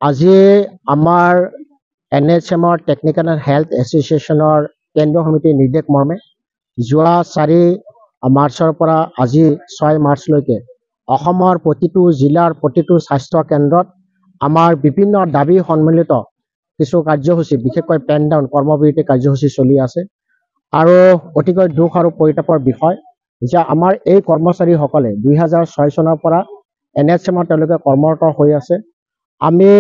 আজি আমাৰ NHMৰ technical and health এছ'চিয়েশ্যনৰ কেন্দ্ৰীয় সমিতিৰ নিৰ্দেশ মৰ্মে যোৱা 4 মাৰ্চৰ পৰা আজি 6 মাৰ্চলৈকে অসমৰ প্ৰতিটো জিলাৰ প্ৰতিটো স্বাস্থ্য কেন্দ্ৰত আমাৰ বিভিন্ন দাবী সন্মিলিত কিছু কাৰ্যসূচী বিশেষকৈ পেন ডাউন কৰ্মবিৰতি কাৰ্যসূচী চলি আছে আৰু অতিকৈ দুখ আৰু পৰিতাপৰ বিষয় যে আমাৰ এই কৰ্মচাৰীসকলে 2006 চনৰ পৰা NHMত তেওঁলোকে কৰ্মৰত হৈ আছে। আমি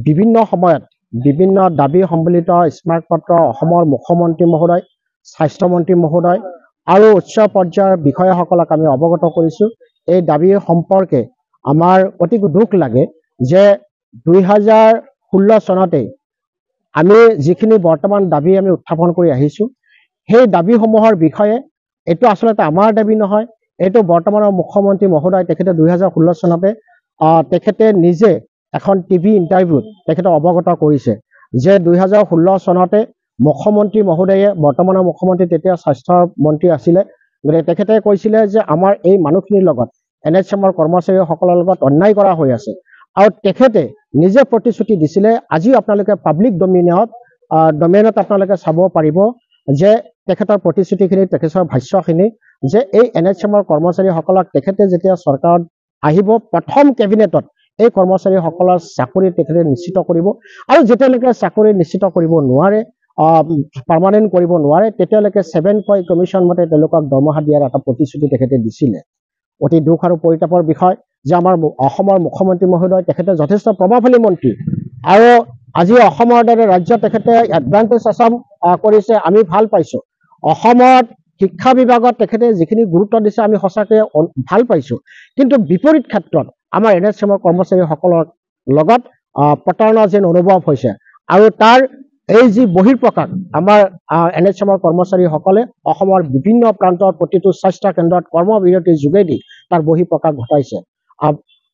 বিভিন্ন সময়ত বিভিন্ন দাবী সম্বলিত স্মাৰক পত্ৰ অসমৰ মুখ্যমন্ত্ৰী মহোদয়, স্বাস্থ্যমন্ত্ৰী মহোদয় আৰু উচ্চ পৰ্যায়ৰ বিষয়াসকলক আমি অৱগত কৰিছোঁ। এই দাবী সম্পৰ্কে আমাৰ অতি দুখ লাগে যে 2016 চনতে আমি যিখিনি বৰ্তমান দাবী আমি উত্থাপন কৰি আহিছোঁ সেই দাবীসমূহৰ বিষয়ে এইটো আচলতে আমাৰ দাবী নহয়, এইটো বৰ্তমানৰ মুখ্যমন্ত্ৰী মহোদয় তেখেতে 2016 চনতে তেখেতে নিজে এখন টিভি ইণ্টাৰভিউত তেখেতে অৱগত কৰিছে যে 2016 চনতে মুখ্যমন্ত্ৰী মহোদয়ে বৰ্তমানৰ মুখ্যমন্ত্ৰী তেতিয়া স্বাস্থ্য মন্ত্ৰী আছিলে, গতিকে তেখেতে কৈছিলে যে আমাৰ এই মানুহখিনিৰ লগত NHMৰ কৰ্মচাৰীসকলৰ লগত অন্যায় কৰা হৈ আছে আৰু তেখেতে নিজে প্ৰতিশ্ৰুতি দিছিলে। আজি আপোনালোকে পাব্লিক ডমেইনত আপোনালোকে চাব পাৰিব যে তেখেতৰ প্ৰতিশ্ৰুতিখিনি তেখেতৰ ভাষ্যখিনি যে এই NHMৰ কৰ্মচাৰীসকলক তেখেতে যেতিয়া চৰকাৰত আহিব প্ৰথম কেবিনেটত এই কৰ্মচাৰীসকলৰ চাকৰি তেখেতে নিশ্চিত কৰিব আৰু যেতিয়ালৈকে চাকৰি নিশ্চিত কৰিব নোৱাৰে পাৰ্মানেণ্ট কৰিব নোৱাৰে তেতিয়ালৈকে 7 পই কমিশ্যন মতে তেওঁলোকক দৰমহা দিয়াৰ এটা প্ৰতিশ্ৰুতি তেখেতে দিছিলে। অতি দুখ আৰু পৰিতাপৰ বিষয় যে আমাৰ অসমৰ মুখ্যমন্ত্ৰী মহোদয় তেখেতে যথেষ্ট প্ৰভাৱশালী মন্ত্ৰী আৰু আজি অসমৰ দৰে ৰাজ্যত তেখেতে এডভান্টেজ আছাম কৰিছে, আমি ভাল পাইছোঁ। অসমত শিক্ষা বিভাগত তেখেতে যিখিনি গুৰুত্ব দিছে আমি সঁচাকৈ ভাল পাইছোঁ, কিন্তু বিপৰীত ক্ষেত্ৰত আমাৰ NHMৰ কৰ্মচাৰীসকলৰ লগত প্ৰতাৰণা যেন অনুভৱ হৈছে আৰু তাৰ এই যি বহিৰ্প্ৰকাশ আমাৰ NHMৰ কৰ্মচাৰীসকলে অসমৰ বিভিন্ন প্ৰান্তৰ প্ৰতিটো স্বাস্থ্য কেন্দ্ৰত কৰ্মবিৰতিৰ যোগেদি তাৰ বহিৰ্প্ৰকাশ ঘটাইছে।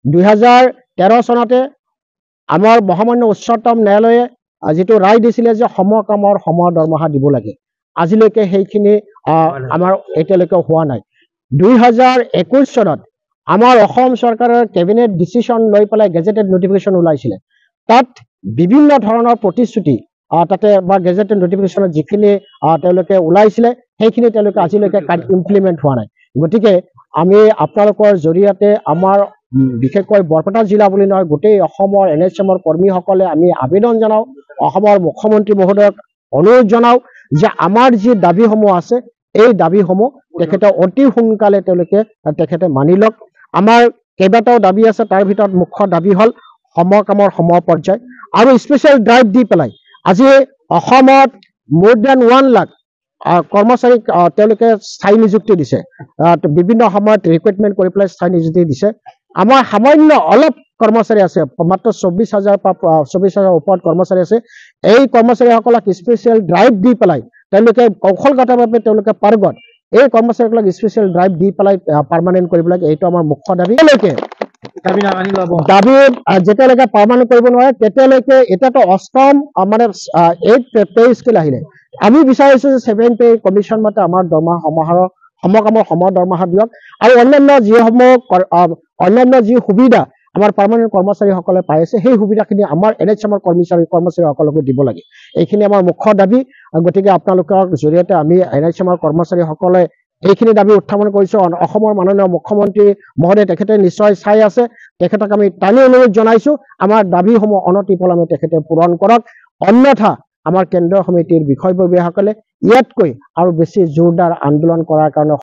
2013 চনতে আমাৰ মহামান্য উচ্চতম ন্যায়ালয়ে যিটো ৰায় দিছিলে যে সমকামৰ সম দৰমহা দিব লাগে, আজিলৈকে সেইখিনি আমাৰ এতিয়ালৈকে হোৱা নাই। 2021 চনত আমাৰ অসম চৰকাৰৰ কেবিনেট ডিচিশ্যন লৈ পেলাই গেজেটেড নটিফিকেশ্যন ওলাইছিলে, তাত বিভিন্ন ধৰণৰ প্ৰতিশ্ৰুতি তাতে বা গেজেটেড নটিফিকেশ্যনত যিখিনি তেওঁলোকে ওলাইছিলে সেইখিনি তেওঁলোকে আজিলৈকে ইমপ্লিমেণ্ট হোৱা নাই। গতিকে আমি আপোনালোকৰ জৰিয়তে আমাৰ বিশেষকৈ বৰপেটা জিলা বুলি নহয় গোটেই অসমৰ NHMৰ কৰ্মীসকলে আমি আবেদন জনাওঁ, অসমৰ মুখ্যমন্ত্ৰী মহোদয়ক অনুৰোধ জনাওঁ যে আমাৰ যি দাবীসমূহ আছে এই দাবীসমূহ তেখেতে অতি সোনকালে তেখেতে মানি লওক। আমাৰ কেইবাটাও দাবী আছে, তাৰ ভিতৰত মুখ্য দাবী হ'ল সমকামৰ সম পৰ্যায় আৰু স্পেচিয়েল ড্ৰাইভ দি পেলাই আজি অসমত more than 1 লাখ কৰ্মচাৰীক তেওঁলোকে স্থায়ী নিযুক্তি দিছে, বিভিন্ন সময়ত ৰিক্ৰুইটমেণ্ট কৰি পেলাই স্থায়ী নিযুক্তি দিছে। আমাৰ সামান্য অলপ কৰ্মচাৰী আছে, মাত্ৰ 24,000 ওপৰত কৰ্মচাৰী আছে। এই কৰ্মচাৰীসকলক স্পেচিয়েল ড্ৰাইভ দি পেলাই তেওঁলোকে কৌশলগতভাৱে তেওঁলোকে পাৰ্গত, এই কৰ্মচাৰীসকলক স্পেচিয়েল ড্ৰাইভ দি পেলাই পাৰ্মানেণ্ট কৰিব লাগে, এইটো আমাৰ মুখ্য দাবী। দাবী যেতিয়ালৈকে পাৰ্মানেণ্ট কৰিব নোৱাৰে তেতিয়ালৈকে এতিয়াতো অষ্টম মানে 8 পে স্কেল আহিলে, আমি বিচাৰিছোঁ যে 7 পে কমিশ্যন মতে আমাৰ দৰমহা সমাহাৰৰ সমকামৰ সম দৰমহা দিয়ক আৰু অন্যান্য যি সুবিধা আমাৰ পাৰ্মানেণ্ট কৰ্মচাৰীসকলে পাই আছে সেই সুবিধাখিনি আমাৰ NHMৰ কৰ্মচাৰীসকলকো দিব লাগে, এইখিনি আমাৰ মুখ্য দাবী। গতিকে আপোনালোকৰ জৰিয়তে আমি NHMৰ কৰ্মচাৰীসকলে এইখিনি দাবী উত্থাপন কৰিছোঁ। অসমৰ মাননীয় মুখ্যমন্ত্ৰী মহোদয় তেখেতে নিশ্চয় চাই আছে, তেখেতক আমি টানি অনুৰোধ জনাইছোঁ আমাৰ দাবীসমূহ অনতিপলমে তেখেতে পূৰণ কৰক, অন্যথা আমাৰ কেন্দ্ৰীয় সমিতিৰ বিষয়ববীয়াসকলে ইয়াতকৈ আৰু বেছি জোৰদাৰ আন্দোলন কৰাৰ কাৰণে